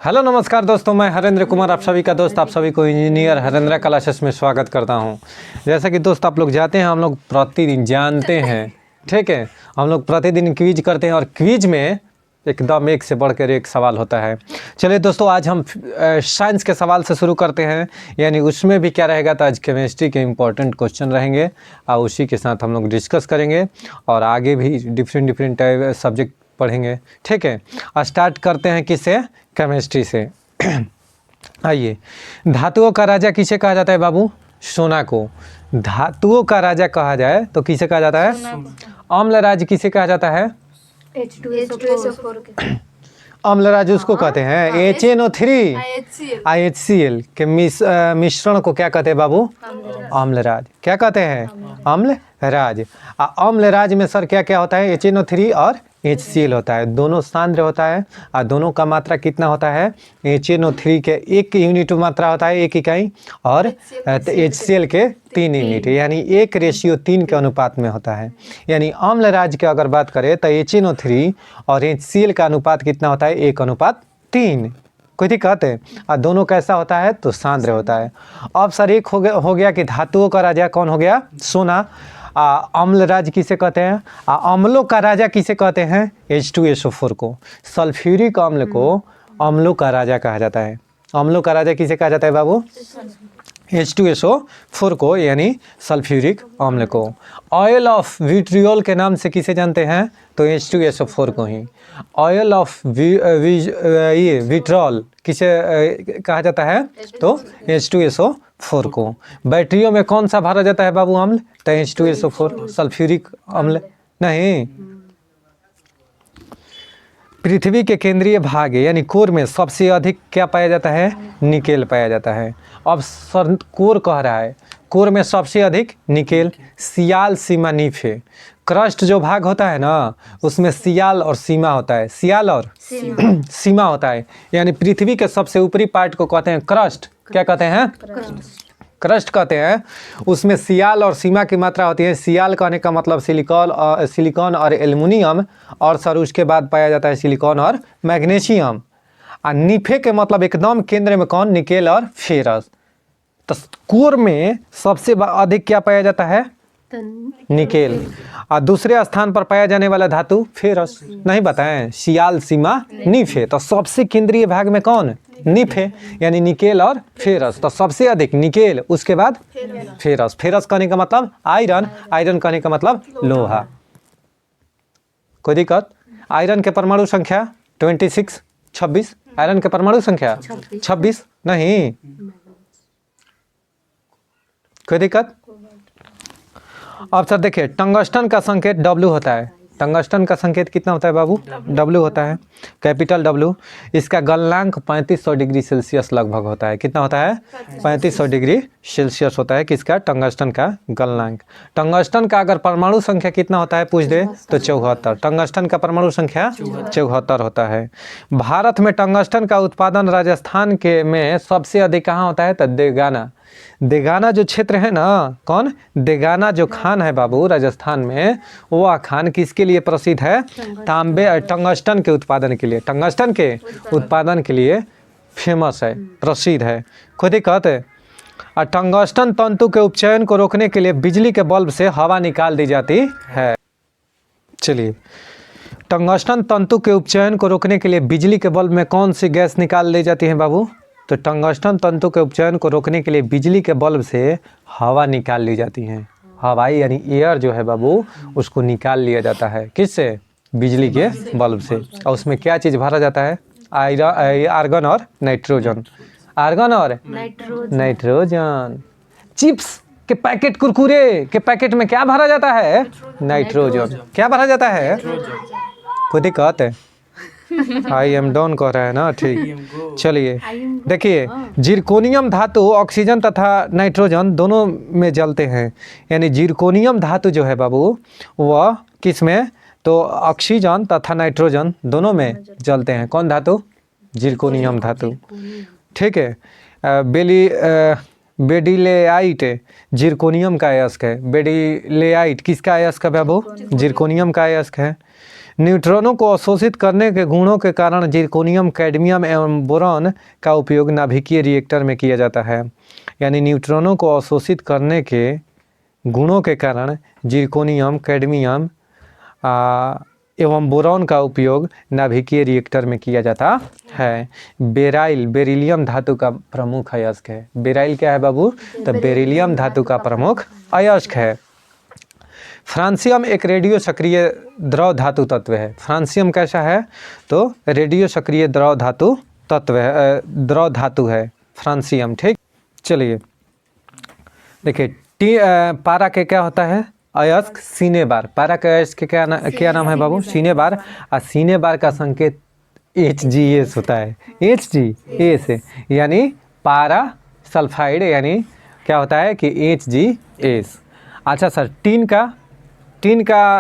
Hello नमस्कार दोस्तों, मैं हरेंद्र कुमार आप सभी का दोस्त, आप सभी को इंजीनियर हरेंद्र क्लासेस में स्वागत करता हूं। जैसा कि दोस्त आप लोग जाते हैं, हम लोग प्रतिदिन जानते हैं, ठीक है, हम लोग प्रतिदिन क्विज करते हैं और क्विज में एकदम एक से बढ़कर एक सवाल होता है। चलिए दोस्तों, आज हम साइंस के सवाल से शुरू करते हैं, यानी उसमें भी क्या रहेगा, तो आज केमिस्ट्री के इम्पोर्टेंट क्वेश्चन रहेंगे और उसी के साथ हम लोग डिस्कस करेंगे और आगे भी डिफरेंट टाइप सब्जेक्ट पढ़ेंगे, ठीक है। स्टार्ट करते हैं किससे, केमिस्ट्री से। आइए, धातुओं का राजा किसे कहा जाता है बाबू? सोना को। धातुओं का राजा कहा जाए तो किसे कहा जाता है? अम्लराज किसे कहा जाता है? अम्लराज उसको कहते हैं HNO3 IHCl के मिश्रण को क्या कहते हैं बाबू? अम्लराज। क्या कहते हैं? अम्लराज। अम्लराज में सर क्या क्या होता है? HNO3 और HCl होता है, दोनों सांद्र होता है और दोनों का मात्रा कितना होता है? HNO3 के 1 यूनिट मात्रा होता है, 1 इकाई, और HCl के 3 यूनिट, यानी 1:3 के अनुपात में होता है। यानी अम्लराज की अगर बात करें तो HNO3 और HCl का अनुपात कितना होता है? 1:3। कोई दिक्कत है? और दोनों कैसा होता है? तो सांद्र होता है। अब सर एक हो गया कि धातुओं का राजा कौन हो गया? सोना। अम्लराज किसे कहते हैं? अम्लों का राजा किसे कहते हैं? H2SO4 को। सल्फ्यूरिक अम्ल को अम्लों का राजा कहा जाता है। अम्लों का राजा किसे कहा जाता है बाबू? H2SO4 को, यानी सल्फ्यूरिक अम्ल को। ऑयल ऑफ विट्रियोल के नाम से किसे जानते हैं? तो H2SO4 को ही। ऑयल ऑफ विट्रॉल किसे कहा जाता है? तो H2SO4 को। बैटरियों में कौन सा भरा जाता है बाबू अम्ल? तो H2SO4, सल्फ्यूरिक अम्ल नहीं। पृथ्वी के केंद्रीय भाग यानी कोर में सबसे अधिक क्या पाया जाता है? निकेल पाया जाता है। अब सर कोर कह रहा है, कोर में सबसे अधिक निकेल। सियाल, सीमा, नीफ है। क्रस्ट जो भाग होता है ना, उसमें सियाल और सीमा होता है, सियाल और सीमा होता है। यानी पृथ्वी के सबसे ऊपरी पार्ट को कहते हैं क्रस्ट। क्या कहते हैं? क्रस्ट कहते हैं। उसमें सियाल और सीमा की मात्रा होती है। सियाल कहने का मतलब सिलिकॉन और एल्युमिनियम, और सर उसके बाद पाया जाता है सिलिकॉन और मैग्नीशियम। और निफे के मतलब एकदम केंद्र में कौन? निकेल और फेरस। तो कोर में सबसे अधिक क्या पाया जाता है? निकेल। और दूसरे स्थान पर पाया जाने वाला धातु फेरस। नहीं बताएं? सियाल, सीमा, नीफ है। तो सबसे केंद्रीय भाग में कौन? नीफ है, यानी निकेल और फेरस। तो सबसे अधिक निकेल, उसके बाद फेरस। फेरस कहने का मतलब आयरन, आयरन कहने का मतलब लोहा। कोई दिक्कत? आयरन के परमाणु संख्या 26। आयरन के परमाणु संख्या 26 नहीं। कोई दिक्कत? अब सर देखिए, टंगस्टन का संकेत W होता है। टंगस्टन का संकेत कितना होता है बाबू? W होता है, कैपिटल W। इसका गलनांक 3500 डिग्री सेल्सियस लगभग होता है। कितना होता है? 3500 डिग्री सेल्सियस होता है किसका? टंगस्टन का गलनांक। टंगस्टन का अगर परमाणु संख्या कितना होता है पूछ दे तो 74। टंगस्टन का परमाणु संख्या 74 होता है। भारत में टंगस्टन का उत्पादन राजस्थान के में सबसे अधिक कहाँ होता है? तो देगाना। देगाना जो क्षेत्र है ना, कौन? देगाना जो खान है बाबू राजस्थान में, वह खान किसके लिए प्रसिद्ध है? तांबे और टंगस्टन के उत्पादन के लिए। टंगस्टन के उत्पादन के लिए फेमस है, प्रसिद्ध है। कोई दिक्कत है? और टंगस्टन तंतु के उपचयन को रोकने के लिए बिजली के बल्ब से हवा निकाल दी जाती है। चलिए, टंगस्टन तंतु के उपचयन को रोकने के लिए बिजली के बल्ब में कौन सी गैस निकाल दी जाती है बाबू? तो टंगस्टन तंतु के उपचयन को रोकने के लिए बिजली के बल्ब से हवा निकाल ली जाती है। हवाई यानी एयर जो है बाबू, उसको निकाल लिया जाता है। किससे? बिजली के बल्ब से। और उसमें क्या चीज़ भरा जाता है? आर्गन और नाइट्रोजन। आर्गन और नाइट्रोजन। चिप्स के पैकेट, कुरकुरे के पैकेट में क्या भरा जाता है? नाइट्रोजन। क्या भरा जाता है? कोई दिक्कत है? आई एम डाउन कह रहा है ना, ठीक। चलिए देखिए, जिरकोनियम धातु ऑक्सीजन तथा नाइट्रोजन दोनों में जलते हैं। यानी जिरकोनियम धातु जो है बाबू, वह किस में? तो ऑक्सीजन तथा नाइट्रोजन दोनों में जलते हैं। कौन धातु? जिरकोनियम धातु, ठीक है। बेडिलेआइट जिरकोनियम का अयस्क है। बेडिलेआइट किसका अयस्क है बाबू? जिरकोनियम का अयस्क है। न्यूट्रॉनों को अवशोषित करने के गुणों के कारण जिरकोनियम, कैडमियम एवं बोरॉन का उपयोग नाभिकीय रिएक्टर में किया जाता है। यानी न्यूट्रॉनों को अवशोषित करने के गुणों के कारण जिरकोनियम, कैडमियम एवं बोरॉन का उपयोग नाभिकीय रिएक्टर में किया जाता है। बेराइल बेरिलियम धातु का प्रमुख अयस्क है। बेराइल क्या है बाबू? तो बेरिलियम धातु का प्रमुख अयस्क है। फ्रांसियम एक रेडियो सक्रिय द्रव धातु तत्व है। फ्रांसियम कैसा है? तो रेडियो सक्रिय द्रव धातु तत्व है, द्रव धातु है फ्रांसियम। ठीक, चलिए देखिए पारा के क्या होता है? अयस्क सीने बार। पारा के अयस्क के क्या नाम है बाबू? सीने बार। और सीने बार का संकेत HgS होता है। HgS यानी पारा सल्फाइड, यानी क्या होता है कि HgS। अच्छा सर, टीन का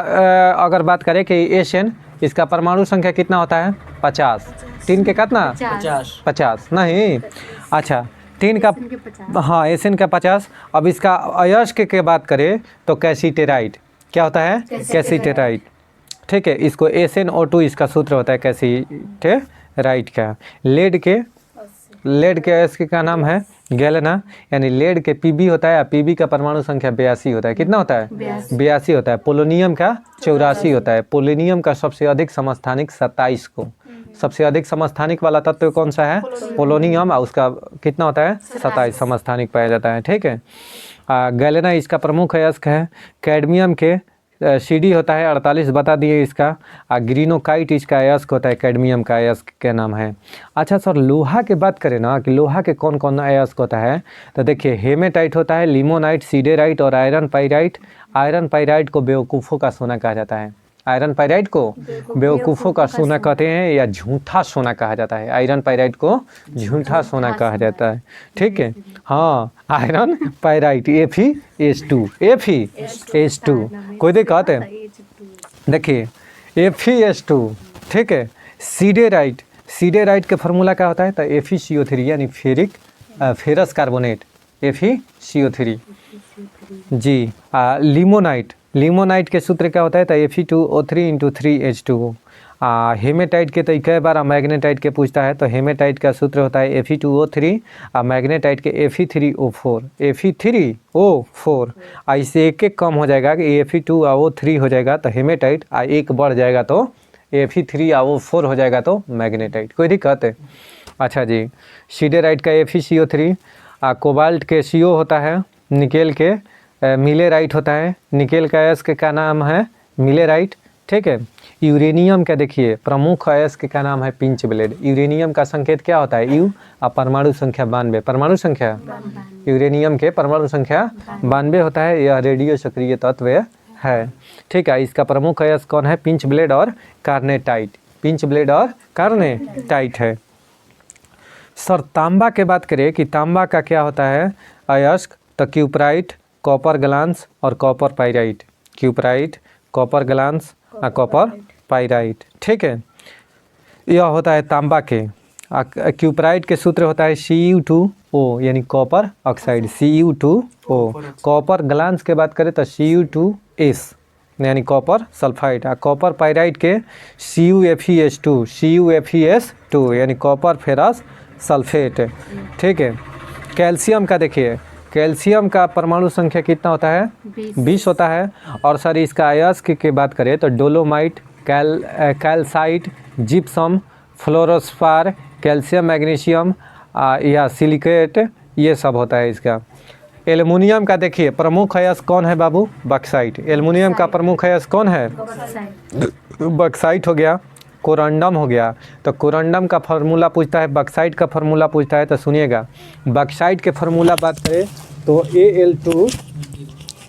अगर बात करें कि SN, इसका परमाणु संख्या कितना होता है? 50। टीन के कितना? 50 नहीं। अच्छा, टीन का, हाँ SN का 50। अब इसका अयस्क के बात करें तो कैसीटेराइड। क्या होता है? कैसीटेराइड। ठीक है, इसको SnO2 इसका सूत्र होता है कैसीटेराइड का। लेड के अयस्क का नाम है गैलेना, यानी लेड के Pb होता है। Pb का परमाणु संख्या 82 होता है। कितना होता है? 82 होता है। पोलोनियम का 84 होता है। पोलोनियम का सबसे अधिक समस्थानिक 27 को। सबसे अधिक समस्थानिक वाला तत्व कौन सा है? पोलोनियम। और उसका कितना होता है? 27 समस्थानिक पाया जाता है। ठीक है, गैलेना इसका प्रमुख अयस्क है। कैडमियम के CD होता है 48, बता दिए इसका। ग्रीनोकाइट इसका अयस्क होता है, कैडमियम का अयस्क का नाम है। अच्छा सर, लोहा की बात करें ना कि लोहा के कौन कौन अयस्क होता है, तो देखिए हेमेटाइट होता है, लिमोनाइट, सीडेराइट और आयरन पाइराइट। आयरन पाइराइट को बेवकूफ़ों का सोना कहा जाता है। आयरन पाइराइट को बेवकूफ़ों का सोना कहते हैं या झूठा सोना कहा जाता है। आयरन पाइराइट को झूठा सोना कहा जाता है। ठीक है, हाँ, आयरन पाइराइट Fe2 कोई दिक्कत है? देखिए Fe2। ठीक है, सीडेराइट के फार्मूला क्या होता है? तो FeCO3 यानी फेरस कार्बोनेट, FeCO3 जी। लिमोनाइट के सूत्र क्या होता है? तो Fe2O3 × 3H2O। हेमेटाइट के तो कई बार मैग्नेटाइट के पूछता है, तो हेमेटाइट का सूत्र होता है Fe2O3 और मैग्नेटाइट के Fe3O4। इससे एक कम हो जाएगा कि Fe2 और O3 हो जाएगा तो हेमेटाइट, एक बढ़ जाएगा तो Fe3 और O4 हो जाएगा तो मैग्नेटाइट। कोई दिक्कत है? अच्छा जी, सीडेराइट का FeCO3। कोबाल्ट के CO होता है। निकेल के मिलेराइट होता है। निकेल का अयस्क का नाम है मिलेराइट। ठीक है, यूरेनियम का देखिए प्रमुख अयस्क का नाम है पिंच ब्लेड। यूरेनियम का संकेत क्या होता है? U और परमाणु संख्या 92। परमाणु संख्या यूरेनियम के परमाणु संख्या 92 होता है। यह रेडियो सक्रिय तत्व है। ठीक है, इसका प्रमुख अयस्क कौन है? पिंच ब्लेड और कार्नेटाइट। पिंच ब्लेड और कार्नेटाइट है। सर, तांबा के बात करें कि तांबा का क्या होता है अयस्क? तो क्यूपराइट, कॉपर ग्लांस और copper pyrite. Cuprite, copper glance और कॉपर पाइराइट। ठीक है, यह होता है तांबा के। क्यूपराइट के सूत्र होता है Cu2O यानी copper oxide, Cu2O। Copper glance के बात करें तो Cu2S यानी कॉपर सल्फाइड। कॉपर पाइराइट के CuFeS2 यानी कॉपर फेरस सल्फेट। ठीक है, कैल्शियम का देखिए, कैल्शियम का परमाणु संख्या कितना होता है? 20 होता है। और सर इसका अयस्क की बात करें तो dolomite, calcite, gypsum, fluorspar, calcium, magnesium या सिलिकेट, ये सब होता है इसका। एल्युमिनियम का देखिए प्रमुख अयस्क कौन है बाबू? बक्साइट। एल्युमिनियम का प्रमुख अयस्क कौन है? बक्साइट हो गया। कोरंडम हो गया। तो कोरंडम का फार्मूला पूछता है, बक्साइट का फार्मूला पूछता है, तो सुनिएगा। बक्साइट के फार्मूला बात करें तो Al2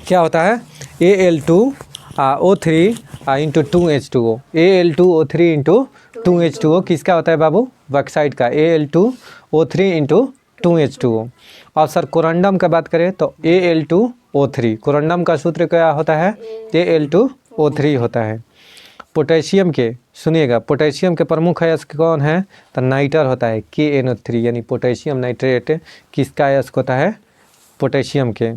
क्या होता है? Al2O3 × 2H2O। Al2O3 × 2H2O किसका होता है बाबू? बक्साइट का। Al2O3 × 2H2O। और सर कोरंडम का बात करें तो Al2O3। कोरंडम का सूत्र क्या होता है? Al2O3 होता है। पोटेशियम के सुनिएगा, पोटेशियम के प्रमुख अयस्क कौन है? तो नाइटर होता है, KNO3 यानी पोटेशियम नाइट्रेट किसका अयस्क होता है? पोटेशियम के।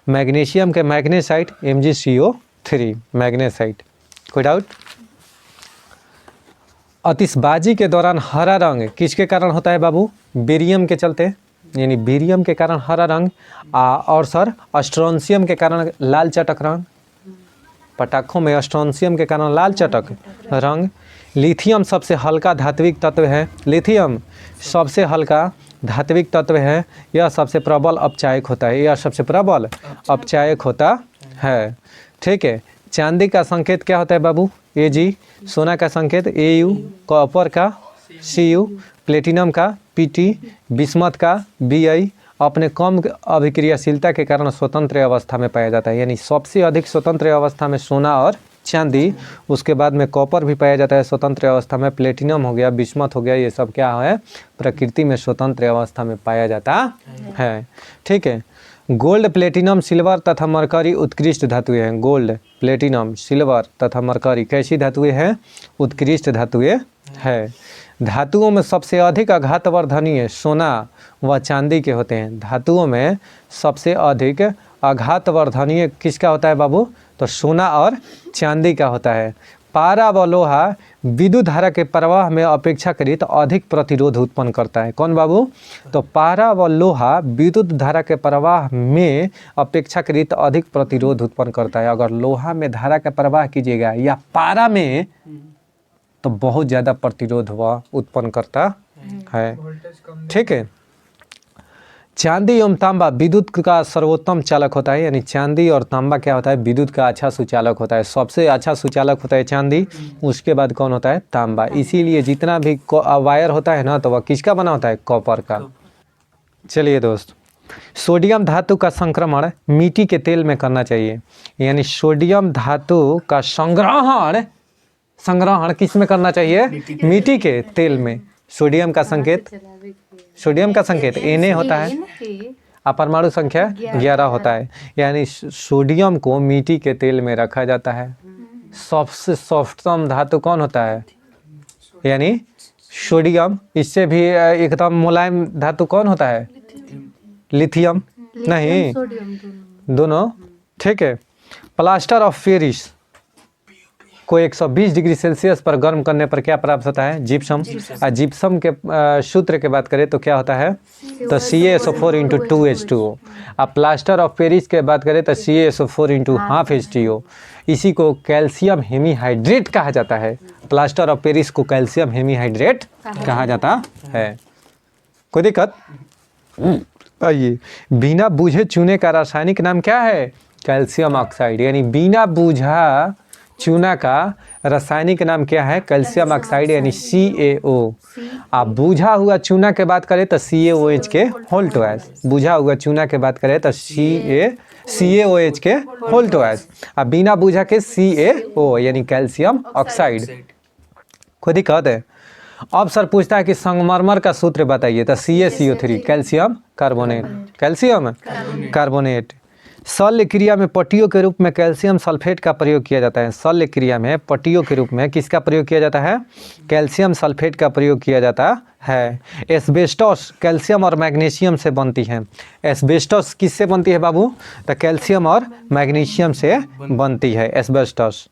मैग्नीशियम के मैग्नेसाइट, MgCO3 मैग्नेसाइट। कोई डाउट? आतिशबाजी के दौरान हरा रंग किसके कारण होता है बाबू? बेरियम के चलते, यानी बेरियम के कारण हरा रंग। और सर स्ट्रोंशियम के कारण लाल चटक रंग, पटाखों में स्ट्रोंशियम के कारण लाल चटक रंग। लिथियम सबसे हल्का धात्विक तत्व है, लिथियम सबसे हल्का धात्विक तत्व है, यह सबसे प्रबल अपचायक होता है, यह सबसे प्रबल अपचायक होता है। ठीक है। चांदी का संकेत क्या होता है बाबू? Ag। सोना का संकेत Au, कॉपर का Cu, प्लेटिनम का Pt, बिस्मथ का Bi अपने कम अभिक्रियाशीलता के कारण स्वतंत्र अवस्था में पाया जाता है, यानी सबसे अधिक स्वतंत्र अवस्था में सोना और चांदी, उसके बाद में कॉपर भी पाया जाता है स्वतंत्र अवस्था में, प्लेटिनम हो गया, बिस्मथ हो गया, ये सब क्या है? प्रकृति में स्वतंत्र अवस्था में पाया जाता है। ठीक है। गोल्ड, प्लेटिनम, सिल्वर तथा मरकरी उत्कृष्ट धातुएं हैं। गोल्ड, प्लेटिनम, सिल्वर तथा मरकरी कैसी धातुएं हैं? उत्कृष्ट धातुएं है। धातुओं में सबसे अधिक आघातवर्धनीय सोना व चांदी के होते हैं। धातुओं में सबसे अधिक आघातवर्धनीय किसका होता है बाबू? तो सोना और चांदी का होता है। पारा व लोहा विद्युत धारा के प्रवाह में अपेक्षाकृत अधिक प्रतिरोध उत्पन्न करता है। कौन बाबू? तो पारा व लोहा विद्युत धारा के प्रवाह में अपेक्षाकृत अधिक प्रतिरोध उत्पन्न करता है। अगर लोहा में धारा का प्रवाह कीजिएगा या पारा में, तो बहुत ज़्यादा प्रतिरोध वह उत्पन्न करता है। ठीक है। चांदी एवं तांबा विद्युत का सर्वोत्तम चालक होता है, यानी चांदी और तांबा क्या होता है? विद्युत का अच्छा सुचालक होता है। सबसे अच्छा सुचालक होता है चांदी, उसके बाद कौन होता है? तांबा। इसीलिए जितना भी वायर होता है ना, तो वह किसका बना होता है? कॉपर का। चलिए दोस्त, सोडियम धातु का संक्रमण मिट्टी के तेल में करना चाहिए, यानी सोडियम धातु का संग्रहण किस में करना चाहिए? मिट्टी के तेल में। सोडियम का संकेत Na होता है, अपरमाणु संख्या 11 होता है, यानी सोडियम को मिट्टी के तेल में रखा जाता है। सबसे सॉफ्टतम धातु कौन होता है? यानी सोडियम। इससे भी एकदम मुलायम धातु कौन होता है? लिथियम। नहीं, दोनों। ठीक है। प्लास्टर ऑफ पेरिस को 120 डिग्री सेल्सियस पर गर्म करने पर क्या प्राप्त होता है? जिप्सम। जिप्सम के सूत्र की बात करें तो क्या होता है? तो CaSO4 × 2H2O। अब प्लास्टर ऑफ पेरिस के बात करें तो CaSO4 × ½ H2O। इसी को कैल्शियम हेमीहाइड्रेट कहा जाता है। प्लास्टर ऑफ पेरिस को कैल्शियम हेमीहाइड्रेट कहा जाता है। कोई दिक्कत? आइए, बिना बूझे चूने का रासायनिक नाम क्या है? Calcium oxide. यानी बिना बूझा चूना का रासायनिक नाम क्या है? कैल्शियम ऑक्साइड, यानी CaO। आप बूझा हुआ चूना के बात करें तो CaOH के होल ट्वाइस। बूझा हुआ चूना के बात करें तो CaOH के होल ट्वाइस। अब बिना बूझा के CaO, यानी कैल्शियम ऑक्साइड। कोई दिक्कत है? अब सर पूछता है कि संगमरमर का सूत्र बताइए, तो CaCO3, calcium carbonate. Calcium carbonate. शल्य क्रिया में पट्टियों के रूप में कैल्शियम सल्फेट का प्रयोग किया जाता है। शल्य क्रिया में पट्टियों के रूप में किसका प्रयोग किया जाता है? कैल्शियम सल्फेट का प्रयोग किया जाता है। एस्बेस्टोस कैल्शियम और मैग्नीशियम से बनती है। एस्बेस्टोस किससे बनती है बाबू? तो कैल्शियम और मैग्नीशियम से बनती है एस्बेस्टोस।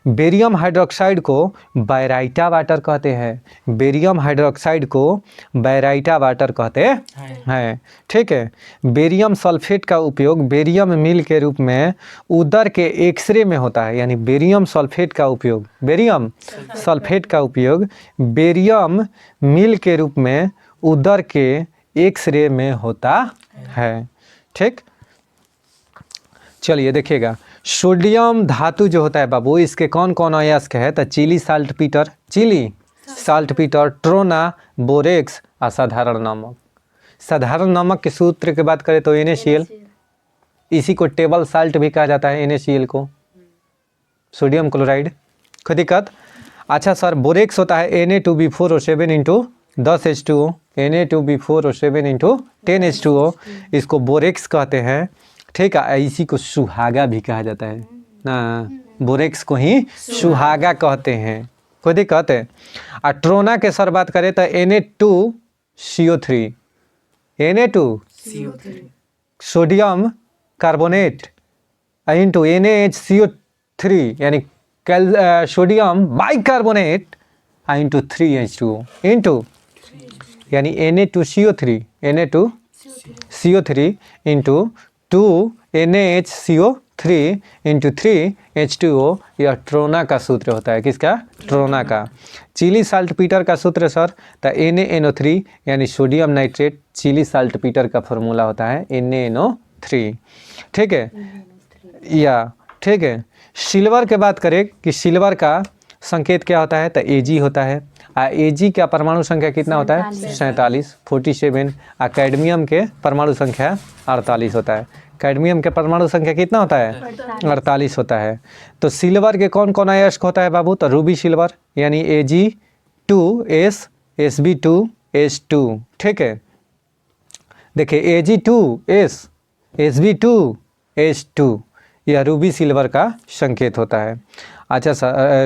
बेरियम हाइड्रोक्साइड को बैराइटा वाटर कहते हैं। बेरियम हाइड्रोक्साइड को बैराइटा वाटर कहते हैं। ठीक है। बेरियम सल्फेट का उपयोग बेरियम मिल के रूप में उदर के एक्सरे में होता है, यानी बेरियम सल्फेट का उपयोग बेरियम मिल के रूप में उदर के एक्सरे में होता है। ठीक। चलिए देखिएगा, सोडियम धातु जो होता है बाबू, इसके कौन कौन अयस्क है? तो Chile saltpetre, trona, borax और साधारण नमक। साधारण नमक के सूत्र की बात करें तो NaCl। इसी को टेबल साल्ट भी कहा जाता है, NaCl को, सोडियम क्लोराइड। कोई दिक्कत? अच्छा सर, बोरेक्स होता है Na2B4O7 × 10H2O, Na2B4O7 × 10H2O। इसको बोरेक्स कहते हैं। ठीक है। इसी को सुहागा भी कहा जाता है ना, बोरेक्स को ही सुहागा कहते हैं। कोई दिक्कत है? और ट्रोना के सर बात करें तो Na2CO3, sodium carbonate into NaHCO3, यानी sodium bicarbonate into 3H2O into यानी Na2CO3 Na2CO3 into 2NaHCO3 into 3H2O, यह ट्रोना का सूत्र होता है। किसका? ट्रोना का। चिली साल्ट पीटर का सूत्र सर, तो NaNO3 यानी sodium nitrate Chile salt Peter का फॉर्मूला होता है NaNO3। ठीक है या ठीक है। सिल्वर के बात करें कि सिल्वर का संकेत क्या होता है, तो Ag होता है। Ag का परमाणु संख्या कितना होता है? 47 47। कैडमियम के परमाणु संख्या 48 होता है। कैडमियम के परमाणु संख्या कितना होता है? 48 होता है। तो सिल्वर के कौन कौन अयस्क होता है बाबू? तो रूबी सिल्वर यानी Ag2S Sb2S2। ठीक है, देखिए Ag2S Sb2S2 यह रूबी सिल्वर का संकेत होता है। अच्छा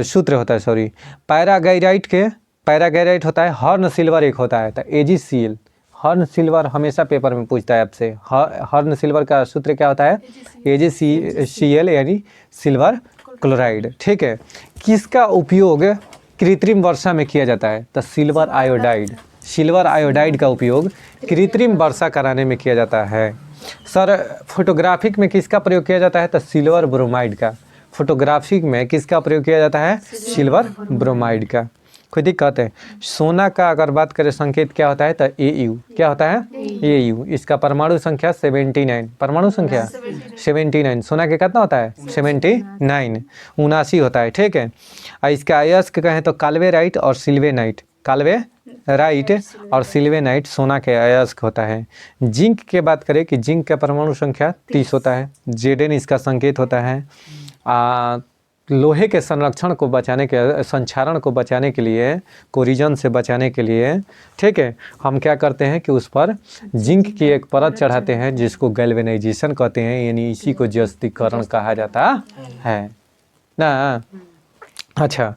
सूत्र होता है, सॉरी। पैरागैराइट होता है। हॉर्न सिल्वर एक होता है, तो AgCl। हॉर्न सिल्वर हमेशा पेपर में पूछता है आपसे। हॉर्न सिल्वर का सूत्र क्या होता है? AgCl यानी सिल्वर क्लोराइड। ठीक है, किसका उपयोग कृत्रिम वर्षा में किया जाता है? तो सिल्वर आयोडाइड। सिल्वर आयोडाइड का उपयोग कृत्रिम वर्षा कराने में किया जाता है। सर फोटोग्राफिक में किसका प्रयोग किया जाता है? तो सिल्वर ब्रोमाइड का। फोटोग्राफिक में किसका प्रयोग किया जाता है? सिल्वर ब्रोमाइड का। कोई दिक्कत है? सोना का अगर बात करें संकेत क्या होता है, तो Au। क्या होता है? Au। इसका परमाणु संख्या 79। परमाणु संख्या 79। सोना के कितना होता है? 79 79 होता है। ठीक है, और इसका अयस्क कहें तो काल्वेराइट और सिल्वेनाइट। काल्वेराइट और सिल्वेनाइट सोना के अयस्क होता है। जिंक के बात करें कि जिंक का परमाणु संख्या 30 होता है। Zn इसका संकेत होता है। लोहे के संरक्षण को बचाने के, संक्षारण को बचाने के लिए, कोरिजन से बचाने के लिए, ठीक है, हम क्या करते हैं कि उस पर जिंक की एक परत चढ़ाते हैं जिसको गैल्वेनाइजेशन कहते हैं, यानी इसी को जस्तीकरण कहा जाता है ना। अच्छा,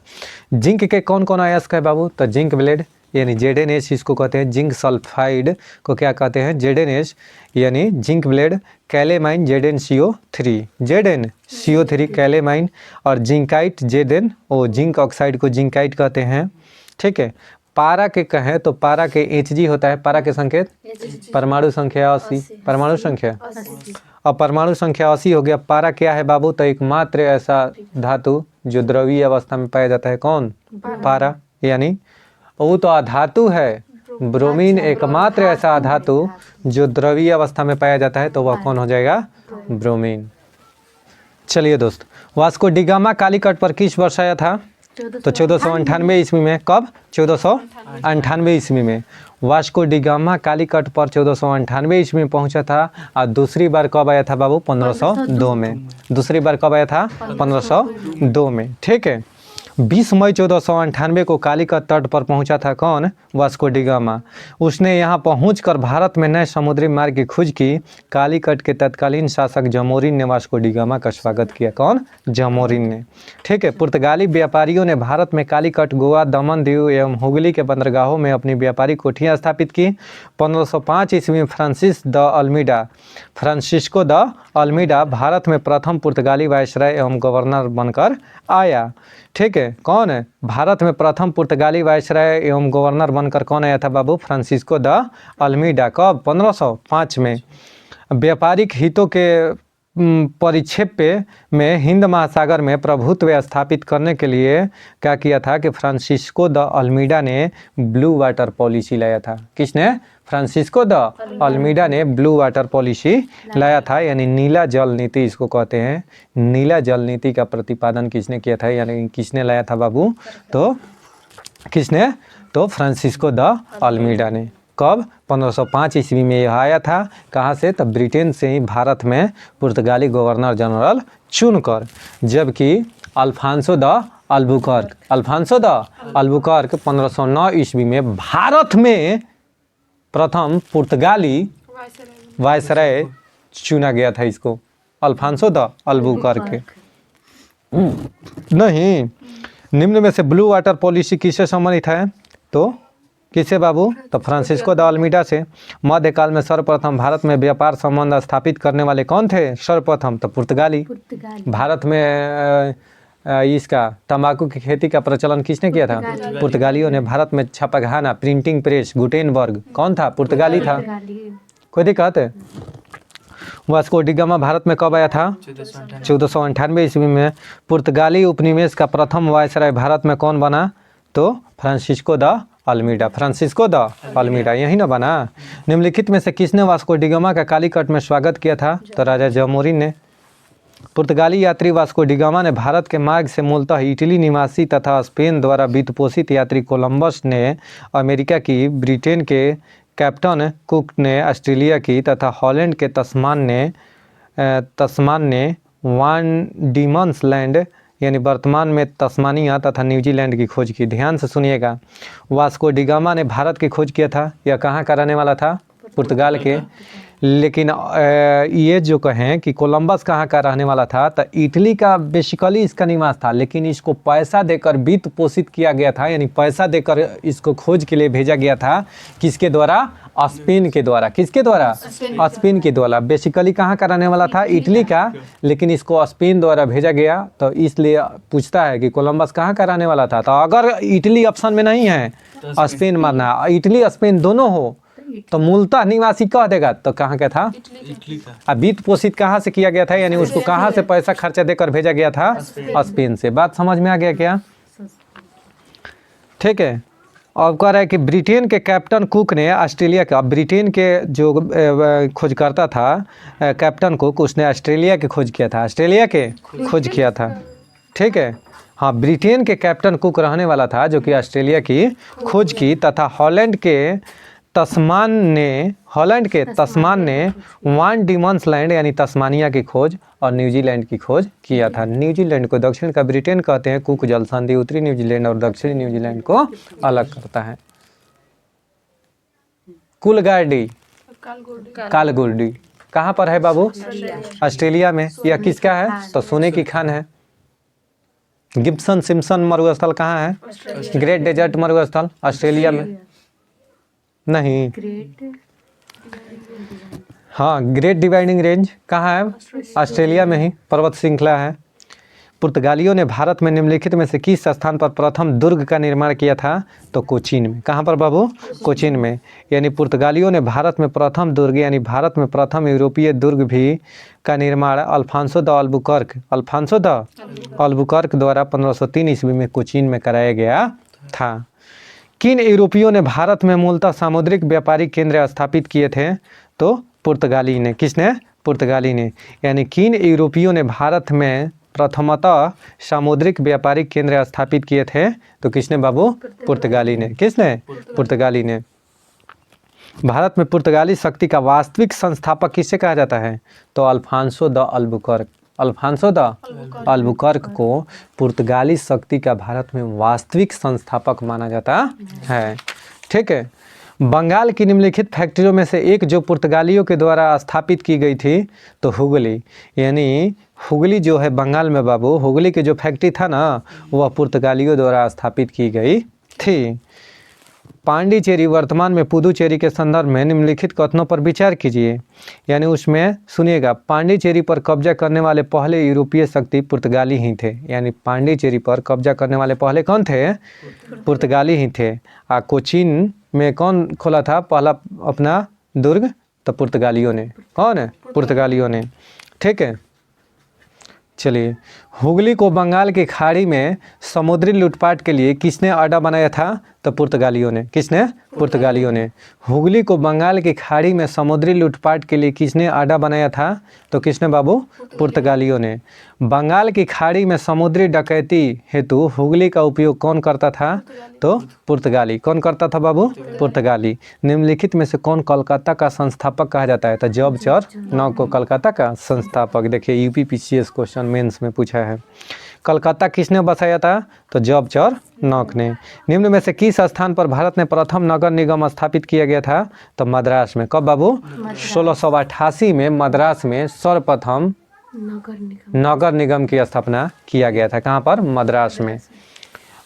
जिंक के कौन कौन अयस्क है बाबू? तो जिंक ब्लेड यानी ZnH इसको कहते हैं। जिंक सल्फाइड को क्या कहते हैं? ZnH यानी zinc blende. Calamine ZnCO3 calamine. और जिंकाइट ZnO, जिंक ऑक्साइड को जिंकाइट कहते हैं। ठीक है, पारा के कहें तो पारा के Hg होता है। पारा के संकेत परमाणु संख्या 80। परमाणु संख्या अब परमाणु संख्या 80 हो गया। पारा क्या है बाबू? तो एकमात्र ऐसा धातु जो द्रवीय अवस्था में पाया जाता है। कौन? पारा। यानी वो तो अधातु है। ब्रोमीन एकमात्र ऐसा अधातु जो द्रवीय अवस्था में पाया जाता है, तो वह कौन हो जाएगा? ब्रोमीन। चलिए दोस्त, वास्को डी गामा कालीकट पर किस वर्ष आया था? तो 1498 ईस्वी में। कब? 1498 ईस्वी में वास्को डी गामा कालीकट पर 1498 ईस्वी में पहुंचा था। और दूसरी बार कब आया था बाबू? 1502 में। दूसरी बार कब आया था? 1502 में। ठीक है, 20 मई 1498 को कालीकट तट पर पहुंचा था। कौन? Vasco D gamma. उसने यहां पहुंचकर भारत में नए समुद्री मार्ग की खोज की। कालीकट के तत्कालीन शासक जमोरिन ने वास्को डी गामा का स्वागत किया। कौन? जमोरिन ने। ठीक है, पुर्तगाली व्यापारियों ने भारत में कालीकट, गोवा, दमन दीव एवं हुगली के बंदरगाहों में अपनी व्यापारी कोठियाँ स्थापित की। 1505 ईस्वी में फ्रांसिस्को द अल्मीडा भारत में प्रथम पुर्तगाली वायसराय एवं गवर्नर बनकर आया। ठीक है, कौन है? भारत में प्रथम पुर्तगाली वायसराय एवं गवर्नर बनकर कौन आया था बाबू? Francisco de Almeida. कब? 1505 में। व्यापारिक हितों के परिक्षेप्य में हिंद महासागर में प्रभुत्व स्थापित करने के लिए क्या किया था कि फ्रांसिस्को द अल्मीडा ने ब्लू वाटर पॉलिसी लाया था। किसने? फ्रांसिस्को द अल्मीडा ने ब्लू वाटर पॉलिसी लाया था, यानी नीला जल नीति इसको कहते हैं। नीला जल नीति का प्रतिपादन किसने किया था, यानी किसने लाया था बाबू? तो किसने? तो फ्रांसिस्को द अल्मीडा ने। कब? 1505 ईस्वी में यह आया था। कहाँ से? तब ब्रिटेन से ही भारत में पुर्तगाली गवर्नर जनरल चुनकर। जबकि अल्फांसो द अल्बुकर्क 1509 ईस्वी में भारत में प्रथम पुर्तगाली वायसराय चुना गया था। इसको अल्फांसो द अल्बुकर्क। नहीं, निम्न में से ब्लू वाटर पॉलिसी किससे संबंधित है? तो किससे बाबू? तो फ्रांसिस्को द अल्मीडा से। मध्यकाल में सर्वप्रथम भारत में व्यापार संबंध स्थापित करने वाले कौन थे? सर्वप्रथम तो पुर्तगाली। भारत में इसका तंबाकू की खेती का प्रचलन किसने किया था? पुर्तगालियों ने। भारत में छापाखाना, प्रिंटिंग प्रेस, गुटेनबर्ग कौन था? पुर्तगाली था। कोई दिक्कत है? वास्को डी गामा भारत में कब आया था? 1498 ईस्वी में। पुर्तगाली उपनिवेश का प्रथम वायसराय भारत में कौन बना? तो Francisco de Almeida. Francisco de Almeida यही ना बना। निम्नलिखित में से किसने वास्को डी गामा का कालीकट में स्वागत किया था? तो राजा जमोरिन ने। पुर्तगाली यात्री वास्को डी गामा ने भारत के मार्ग से मूलतः इटली निवासी तथा स्पेन द्वारा वित्तपोषित यात्री कोलंबस ने अमेरिका की, ब्रिटेन के कैप्टन कुक ने ऑस्ट्रेलिया की तथा हॉलैंड के तस्मान ने वान डीमन्स लैंड यानी वर्तमान में तस्मानिया तथा न्यूजीलैंड की खोज की। ध्यान से सुनिएगा, वास्को डी गामा ने भारत की खोज किया था। यह कहाँ का रहने वाला था? पुर्तगाल के। लेकिन ये जो कहें कि कोलंबस कहाँ का रहने वाला था, तो इटली का बेसिकली इसका निवास था, लेकिन इसको पैसा देकर वित्त पोषित किया गया था, यानी पैसा देकर इसको खोज के लिए भेजा गया था। किसके द्वारा? स्पेन के द्वारा। किसके द्वारा? स्पेन के द्वारा। बेसिकली कहाँ का रहने वाला था? इटली का, लेकिन इसको स्पेन द्वारा भेजा गया। तो इसलिए पूछता है कि कोलंबस कहाँ का रहने वाला था। तो अगर इटली ऑप्शन में नहीं है, स्पेन मानना, इटली स्पेन दोनों हो, तो मूलतः निवासी कह देगा तो कहाँ का था? इटली का। अब वित्त पोषित कहाँ से किया गया था, यानी उसको कहाँ से पैसा खर्चा देकर भेजा गया था? स्पेन से। बात समझ में आ गया क्या? ठीक है। अब कह रहा है कि ब्रिटेन के कैप्टन कुक ने ऑस्ट्रेलिया का, ब्रिटेन के जो खोजकर्ता था कैप्टन कुक, उसने ऑस्ट्रेलिया की खोज किया था। ऑस्ट्रेलिया के खोज किया था। ठीक है। हाँ, ब्रिटेन के कैप्टन कुक रहने वाला था जो कि ऑस्ट्रेलिया की खोज की, तथा हॉलैंड के तस्मान ने वान डीमन्स लैंड यानी तस्मानिया की खोज और न्यूजीलैंड की खोज किया था। न्यूजीलैंड को दक्षिण का ब्रिटेन कहते हैं। कुक जल संधि उत्तरी न्यूजीलैंड और दक्षिणी न्यूजीलैंड को अलग करता है। कुलगार्डी, कालगुर्डी कहाँ पर है बाबू? ऑस्ट्रेलिया में। यह किसका है? तो सोने की खान है। गिब्सन सिम्पसन मरुस्थल कहाँ है? ग्रेट डेजर्ट मरुस्थल ऑस्ट्रेलिया में नहीं। हाँ, ग्रेट डिवाइडिंग रेंज कहाँ है? ऑस्ट्रेलिया में ही पर्वत श्रृंखला है। पुर्तगालियों ने भारत में निम्नलिखित में से किस स्थान पर प्रथम दुर्ग का निर्माण किया था? तो कोचीन में। कहाँ पर बाबू? कोचीन में। यानी पुर्तगालियों ने भारत में प्रथम दुर्ग यानी भारत में प्रथम यूरोपीय दुर्ग भी का निर्माण अल्फांसो द अल्बुकर्क द्वारा 1503 ईस्वी में कोचीन में कराया गया था। किन यूरोपियों ने भारत में मूलतः सामुद्रिक व्यापारिक केंद्र स्थापित किए थे? तो पुर्तगाली ने। किसने? पुर्तगाली ने। यानी किन यूरोपियों ने भारत में प्रथमतः सामुद्रिक व्यापारिक केंद्र स्थापित किए थे? तो किसने बाबू? पुर्तगाली ने। किसने? पुर्तगाली ने। भारत में पुर्तगाली शक्ति का वास्तविक संस्थापक किसे कहा जाता है? तो Alfonso de Albuquerque. Alfonso de Albuquerque को पुर्तगाली शक्ति का भारत में वास्तविक संस्थापक माना जाता है। ठीक है। बंगाल की निम्नलिखित फैक्ट्रियों में से एक जो पुर्तगालियों के द्वारा स्थापित की गई थी तो हुगली, यानी हुगली जो है बंगाल में बाबू, हुगली की जो फैक्ट्री था ना, वह पुर्तगालियों द्वारा स्थापित की गई थी। पांडिचेरी वर्तमान में पुदुचेरी के संदर्भ में निम्नलिखित कथनों पर विचार कीजिए। यानी उसमें सुनिएगा, पांडिचेरी पर कब्जा करने वाले पहले यूरोपीय शक्ति पुर्तगाली ही थे। यानी पांडिचेरी पर कब्जा करने वाले पहले कौन थे? पुर्तगाली ही थे। कोचीन में कौन खोला था पहला अपना दुर्ग? तो पुर्तगालियों ने। कौन है? पुर्तगालियों ने। ठीक है। चलिए, हुगली को बंगाल की खाड़ी में समुद्री लूटपाट के लिए किसने अड्डा बनाया था? तो पुर्तगालियों ने। किसने? पुर्तगालियों ने। हुगली को बंगाल की खाड़ी में समुद्री लूटपाट के लिए किसने अड्डा बनाया था? तो किसने बाबू? पुर्तगालियों ने। बंगाल की खाड़ी में समुद्री डकैती हेतु हुगली का उपयोग कौन करता था? तो पुर्तगाली। कौन करता था बाबू? पुर्तगाली। निम्नलिखित में से कौन कोलकाता का संस्थापक कहा जाता है? तो जॉबचर नॉक को कोलकाता का संस्थापक। देखिए, यूपीपीसीएस क्वेश्चन मेंस में पूछा है। कलकत्ता किसने बसाया था? तो जॉबचर नॉक ने। निम्न में से किस स्थान पर भारत में प्रथम नगर निगम स्थापित किया गया था? तो मद्रास में। कब बाबू? 1688 में मद्रास में सर्वप्रथम नगर निगम की स्थापना किया गया था। कहाँ पर? मद्रास में।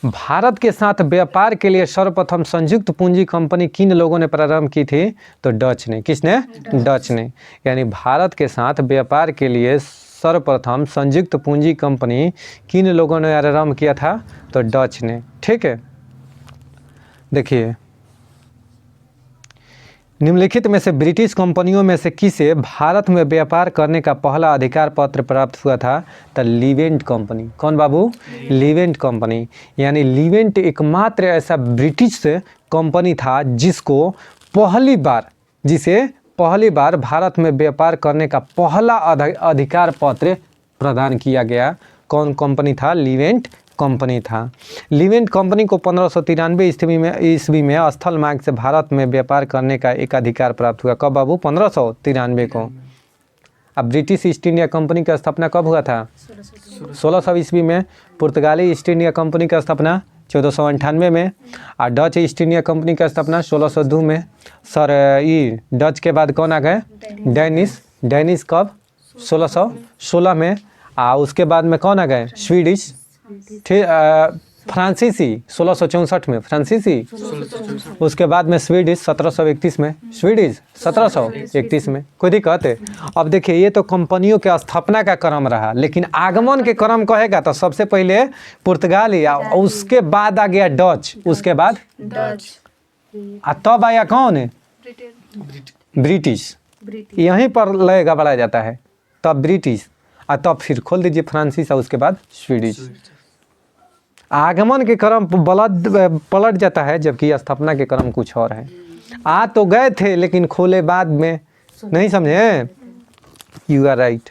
भारत के साथ व्यापार के लिए सर्वप्रथम संयुक्त पूंजी कंपनी किन लोगों ने प्रारंभ की थी? तो डच ने। किसने? डच ने। यानी भारत के साथ व्यापार के लिए सर्वप्रथम संयुक्त पूंजी कंपनी किन लोगों ने आरंभ किया था? तो डच ने। ठीक है, देखिए निम्नलिखित में से ब्रिटिश कंपनियों में से किसे भारत में व्यापार करने का पहला अधिकार पत्र प्राप्त हुआ था? तो लीवेंट कंपनी। कौन बाबू? लीवेंट कंपनी। यानी लीवेंट एकमात्र ऐसा ब्रिटिश कंपनी था जिसे पहली बार भारत में व्यापार करने का पहला अधिकार पत्र प्रदान किया गया। कौन कंपनी था? लीवेंट कंपनी था। लीवेंट कंपनी को 1593 ईस्वी में स्थल मार्ग से भारत में व्यापार करने का एक अधिकार प्राप्त हुआ। कब बाबू? 1593 को। अब ब्रिटिश ईस्ट इंडिया कंपनी का स्थापना कब हुआ था? 1600 ईस्वी में। पुर्तगाली ईस्ट इंडिया कंपनी का स्थापना 1498 में। और डच ईस्ट इंडिया कंपनी का स्थापना 1602 में। सर ये डच के बाद कौन आ गए? डेनिश कब? 1616 में। और उसके बाद में कौन आ गए? स्वीडिश। फ्रांसीसी 1664 में, फ्रांसीसी। उसके बाद में स्वीडिश 1731 में, स्वीडिश 1731 में। कोई दिक्कत है? अब देखिए ये तो कंपनियों के स्थापना का क्रम रहा, लेकिन आगमन के क्रम कहेगा तो सबसे पहले पुर्तगाली, उसके बाद आ गया डच, उसके बाद तब आया कौन? ब्रिटिश। यहीं पर लय गड़बड़ा जाता है, तब ब्रिटिश, और तब फिर खोल दीजिए फ्रांसीस, और उसके बाद स्वीडिश। आगमन के क्रम पलट जाता है, जबकि स्थापना के क्रम कुछ और है। आ तो गए थे लेकिन खोले बाद में, नहीं समझे? You are right.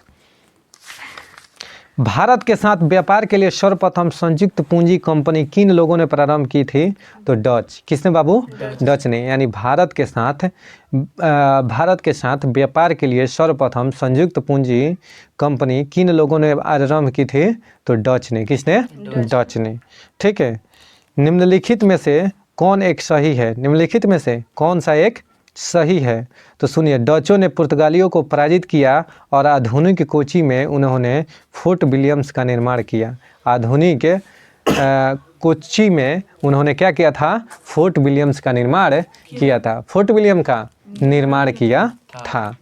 भारत के साथ व्यापार के लिए सर्वप्रथम संयुक्त पूंजी कंपनी किन लोगों ने प्रारंभ की थी? तो डच। किसने बाबू? डच ने। यानी भारत के साथ व्यापार के लिए सर्वप्रथम संयुक्त पूंजी कंपनी किन लोगों ने आरंभ की थी? तो डच ने। किसने? डच ने। ठीक है, निम्नलिखित में से कौन एक सही है? निम्नलिखित में से कौन सा एक सही है? तो सुनिए, डचों ने पुर्तगालियों को पराजित किया और आधुनिक कोची में उन्होंने फोर्ट विलियम्स का निर्माण किया। आधुनिक कोची में उन्होंने क्या किया था? फोर्ट विलियम्स का निर्माण किया था। फोर्ट विलियम का निर्माण किया था।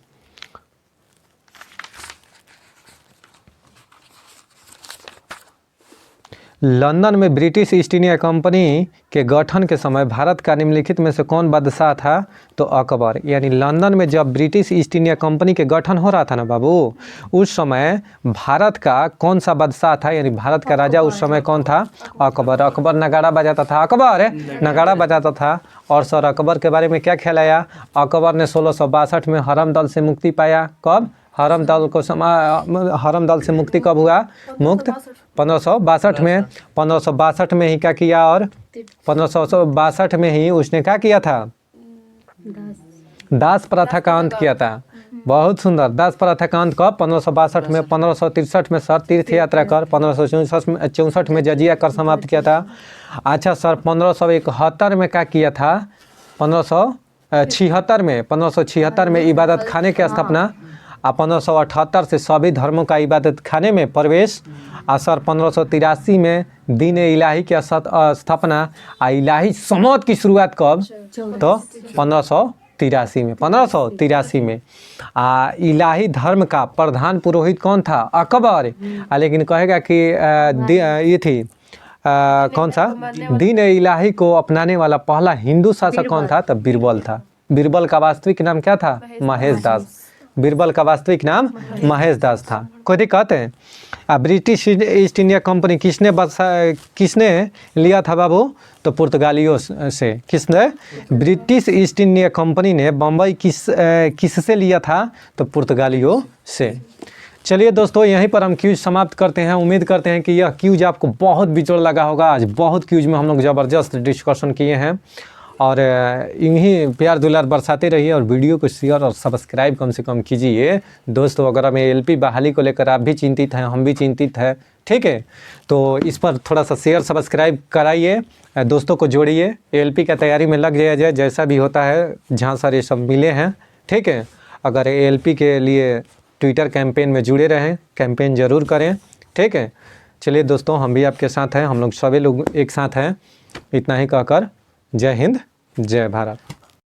लंदन में ब्रिटिश ईस्ट इंडिया कंपनी के गठन के समय भारत का निम्नलिखित में से कौन बादशाह था? तो अकबर। यानी लंदन में जब ब्रिटिश ईस्ट इंडिया कंपनी के गठन हो रहा था ना बाबू, उस समय भारत का कौन सा बादशाह था? यानी भारत का राजा उस समय कौन था? अकबर। अकबर नगाड़ा बजाता था, अकबर नगाड़ा बजाता था। और सर अकबर के बारे में क्या ख्याल आया? अकबर ने 1662 में हरम दल से मुक्ति पाया। कब? हरम दल से मुक्ति कब हुआ? मुक्त 1562 में। 1562 में ही क्या किया? और 1562 में ही उसने क्या किया था? दास प्रथा का अंत किया था। बहुत सुंदर। दास प्रथा का अंत कब? 1562 में। 1563 में सर तीर्थ यात्रा कर, 1564 में जजिया कर समाप्त किया था। अच्छा सर 1571 में क्या किया था? 1576 में इबादत खाने की स्थापना। 1578 से सभी धर्मों का इबादत खाने में प्रवेश। सर 1583 में दीन इलाही की स्थापना। इलाही समौत की शुरुआत कब? तो 1583 में। 1583 में इलाही धर्म का प्रधान पुरोहित कौन था? अकबर। लेकिन कहेगा कि ये थी कौन सा? दीन इलाही को अपनाने वाला पहला हिंदू शासक कौन था? तो बीरबल था। बीरबल का वास्तविक नाम क्या था? महेश दास। बीरबल का वास्तविक नाम महेश दास था। कोई दिक्कत है? ब्रिटिश ईस्ट इंडिया कंपनी किसने लिया था बाबू? तो पुर्तगालियों से। किसने? ब्रिटिश ईस्ट इंडिया कंपनी ने बम्बई किससे लिया था? तो पुर्तगालियों से। चलिए दोस्तों, यहीं पर हम क्यूज समाप्त करते हैं। उम्मीद करते हैं कि यह क्यूज आपको बहुत बिचौड़ लगा होगा। आज बहुत क्यूज में हम लोग ज़बरदस्त डिस्कशन किए हैं, और इन्हीं प्यार दुलार बरसाते रहिए, और वीडियो को शेयर और सब्सक्राइब कम से कम कीजिए। दोस्तों अगर हमें एलपी बहाली को लेकर आप भी चिंतित हैं, हम भी चिंतित हैं, ठीक है, तो इस पर थोड़ा सा शेयर सब्सक्राइब कराइए, दोस्तों को जोड़िए, एलपी का तैयारी में लग जाए, जैसा भी होता है। जहाँ सर ये सब मिले हैं, ठीक है। अगर एलपी के लिए ट्विटर कैंपेन में जुड़े रहें, कैंपेन ज़रूर करें, ठीक है। चलिए दोस्तों, हम भी आपके साथ हैं, हम लोग सभी लोग एक साथ हैं। इतना ही कहकर जय हिंद, जय भारत।